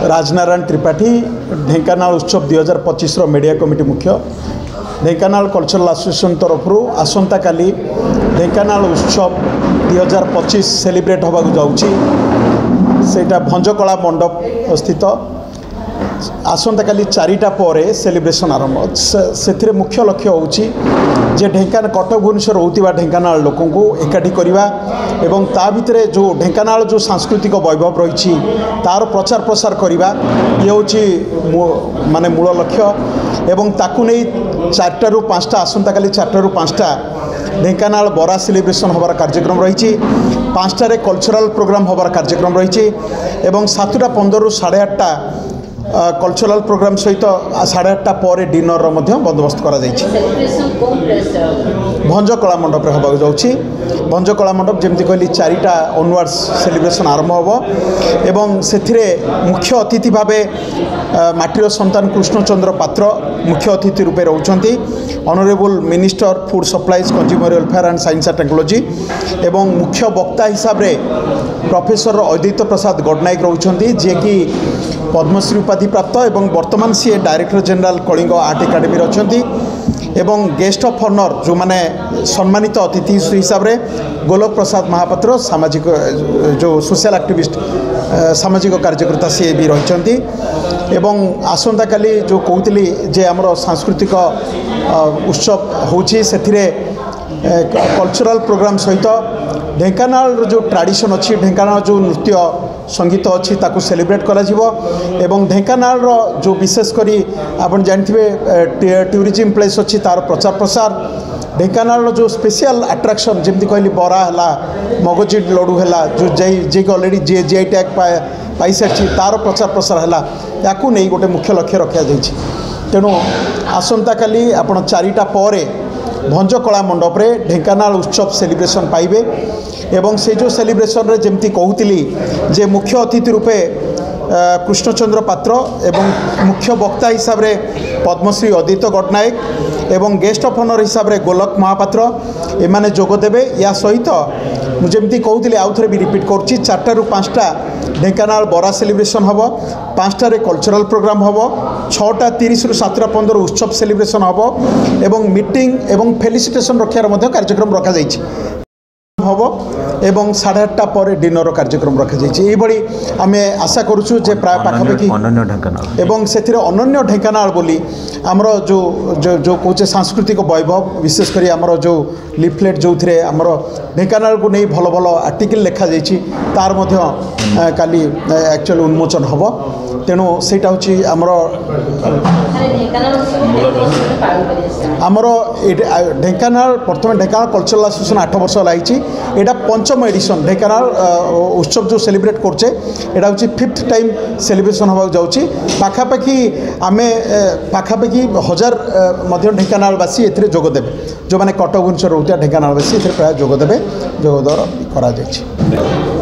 राजनारायण त्रिपाठी ढेंकानाल उत्सव 2025 media committee मुख्य Dhenkanal cultural association तरफ आसंता काली ढेंकानाल उत्सव 2025 सेलिब्रेट होगा जाऊँगी सेटा भंजकला मंडप स्थित आसंता काली 4टा पर सेलिब्रेशन आरंभ से मुख्य लक्ष्य होची जे ढेंकानाल कटक भुवनेश्वर रोकवा ढेंकानाल लोक एकाठी करवा एवं ता भितर जो ढेंकानाल जो सांस्कृतिक वैभव रही तार प्रचार प्रसार करवा ये हूँ माने मूल लक्ष्य एवं ताकू नहीं 4टा ରୁ 5टा आसंता काली 4टा ରୁ 5टा ढेंकानाल बरा सेलिब्रेशन होबार कार्यक्रम रही 5टारे कल्चरल प्रोग्राम होबार कार्यक्रम रही एवं 7:15 ରୁ 8:30 कल्चरल प्रोग्राम सहित 8:30 पर डिनर बंदोबस्त करा भंजकला मंडप रे होबाक जाउछि भंजकला मंडप जमती कहली 4टा ऑनवर्ड्स सेलिब्रेशन आरंभ होबो एवं सेथिरे मुख्य अतिथि भावे माटीर संतान कृष्णचंद्र पात्र मुख्य अतिथि रूपे रहउछंती honourable minister food supplies consumer welfare and science and technology एवं मुख्य वक्ता हिसाब रे प्रोफेसर अद्वैत प्रसाद गडनायक रहउछंती जे कि पद्मश्री उपाधि प्राप्त एवं वर्तमान सी director general Kalinga art academy अच्छी एवं गेस्ट ऑफ ऑनर जो माने सम्मानित अतिथि हिसाब रे गोलोक प्रसाद महापात्र सामाजिक जो सोशल एक्टिविस्ट सामाजिक कार्यकर्ता सी भी रही एवं आसंता काली जो कहती जे आमर सांस्कृतिक उत्सव होची सेथिरे कल्चरल प्रोग्राम सहित ढेंकानाल जो ट्रेडिशन अच्छी ढेंकानाल जो नृत्य संगीत अच्छी ताकू सेलिब्रेट करा जिवो एवं ढेंकानाल जो विशेष करी आपण जानथिबे टूरिज्म प्लेस अच्छी तार प्रचार प्रसार ढेंकानाल जो स्पेशल अट्रैक्शन जमती कहली बरा है मगजी लड्डू है जो जे ऑलरेडी जीआई टैग पाई सारी तार प्रचार प्रसार है याकू नहीं गोटे मुख्य लक्ष्य रखा जाइए तेणु आसंता काली आपण 4टा पर भंजकला मंडप रे ढेंकानाल उत्सव सेलिब्रेशन पाइबे एवं से जो सेलिब्रेशन रे जमती कहूली जे मुख्य अतिथि रूपे कृष्णचंद्र पात्र एवं मुख्य वक्ता हिसाब रे पद्मश्री अद्वैत गडनायक एवं गेस्ट ऑफ ऑनर हिसाब रे गोलक महापात्र एमाने जोग देबे या सहित मुझे कहूली आउ थे भी रिपीट करुच्ची 4टा ରୁ 5टा ढेंकानाल बरा सेलिब्रेशन हम 5टारे कल्चरल प्रोग्राम हम 6:30 ରୁ 7:15 उत्सव सेलिब्रेशन हम एवं मीटिंग एवं फेलिसिटेशन रखार कार्यक्रम रखा हम एवं 8:30 पर डिनर कार्यक्रम रखा जाइए आम आशा करुचु जे प्राय पाखापाखि अनन्य ढेंकानाल एवं से अनन्य ढेंकानाल बोली आमर जो जो जो कहे सांस्कृतिक वैभव विशेषकर आमर जो लिफलेट जो थे आमर ढेंकानाल को नहीं भल भल आर्टिकल लिखा जाइए तार काली एक्चुअली उन्मोचन हम तेणु सेटा हूँ आमर आमर ढेंकानाल प्रथम ढेंकानाल कल्चरल एसोसिएशन 8 वर्ष लगी यहाँ 5म एडिशन ढेंकानाल उत्सव जो सेलिब्रेट करचे यहाँ हूँ 5th टाइम सेलिब्रेशन होगा जाऊँगी पाखापाखि आम पाखापाखि 1000 ढेंकानालवासी ए जोगदेवे जो मैंने कटक भुवनेश्वर रोकता ढेंकानालवासी ए प्राय जोगदेवे जोगदान करा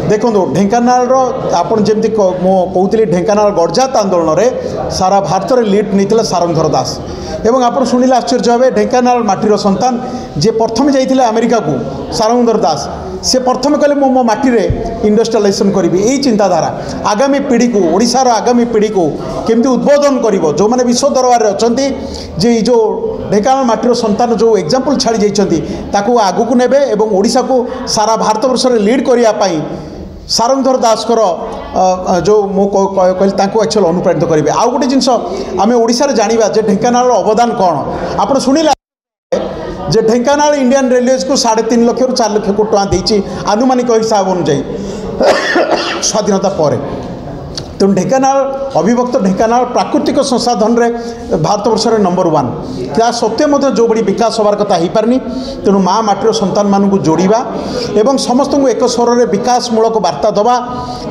देखो ढेंकानाल आपन जमती कहते ढेंकानाल गड़जात आंदोलन में सारा भारत में लीड नहीं सारंगधर दास एवं आप शुणिले आश्चर्य हे ढेंकानाल माटीर संतान जे प्रथम जाइए अमेरिका को सारंगधर दास से प्रथम कहले मो माटी रे इंडस्ट्रियलाइजेशन करी यही चिंताधारा आगामी पीढ़ी को ओडिशार आगामी पीढ़ी को केमती उद्बोधन कर जो मैंने विश्व दरबार में अच्छा जे जो ढेंकानाल माटीर संतान जो एग्जाम्पल छाड़ी जाती आगू को नेबे एवं ओडिशा को सारा भारत वर्ष में लीड करने सारंगधर दासकर जो मु कहली एक्चुअल अनुप्राणित करेंगे आउ गोटे जिनस आम ओडिशा जाना जे ढेंकानाल अवदान कौन आप शुणिला जे ढेंकानाल इंडियन रेलवेज को 3.5 लाख ରୁ 4 लाख कोटी टका देछि आनुमानिक हिसाब अनुसार स्वाधीनता पर तेणु ढेंकानाल अविभक्त ढेंकानाल प्राकृतिक संसाधन रे भारत वर्ष रे नंबर 1 क्या सत्य जो बड़ी विकास होबार कथा हो पारनी तेणु माँ माटीर संतान मानू जोड़ा एवं समस्त को एक स्वर में विकासमूलक वार्ता दवा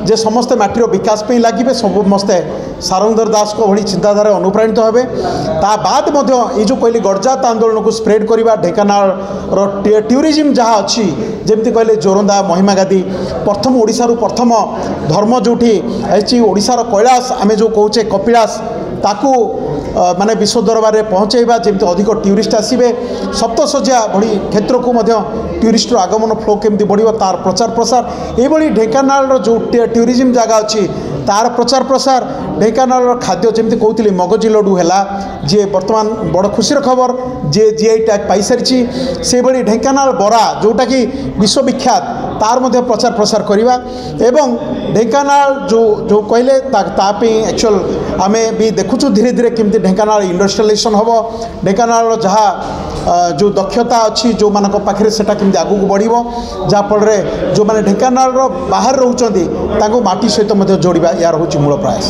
जे समस्ते माटीर विकास पे लगे समस्ते सारंगधर दास को भली चिंताधारा अनुप्राणित हेबे ता बाद ये जो कहली गड़जात आंदोलन को स्प्रेड करवा ढेंकानाल टूरिज्म जहाँ अच्छी जमती कहले जोरंदा महिमा गादी प्रथम ओडिशारू प्रथम धर्म जोठी ओडिशार कैलाश आमे जो कौचे कपिलास ताकू माने विश्व दरबार में पहुँचेबा जमी अधिक टूरिस्ट आसवे सप्तशଯ୍ୟା भली क्षेत्र को टूरिस्ट आगमन फ्लो केमती बढ़िया तार प्रचार प्रसार ये ढेंकानाल जो टूरिज्म जगह अच्छी तार प्रचार प्रसार ढेंकानाल खाद्य जमी कहती मगजी लड्डू है जी बर्तमान बड़ खुशी खबर जे जीआई टैग पाई सारी से भली ढेंकानाल बरा जोटा कि विश्वविख्यात तार मध्य प्रचार प्रसार करवा एवं ढेंकानाल जो जो कहले एक्चुअल आम भी देखुचु धीरे धीरे केमती ढेंकानाल इंडस्ट्रियलाइजेशन हम ढेंकानाल जहाँ जो दक्षता अच्छी जो मान पाखे से आगू बढ़ जहाँफल जो मैंने ढेंकानाल बाहर रोचती माटी सहित जोड़ा यार हूँ मूल प्रयास।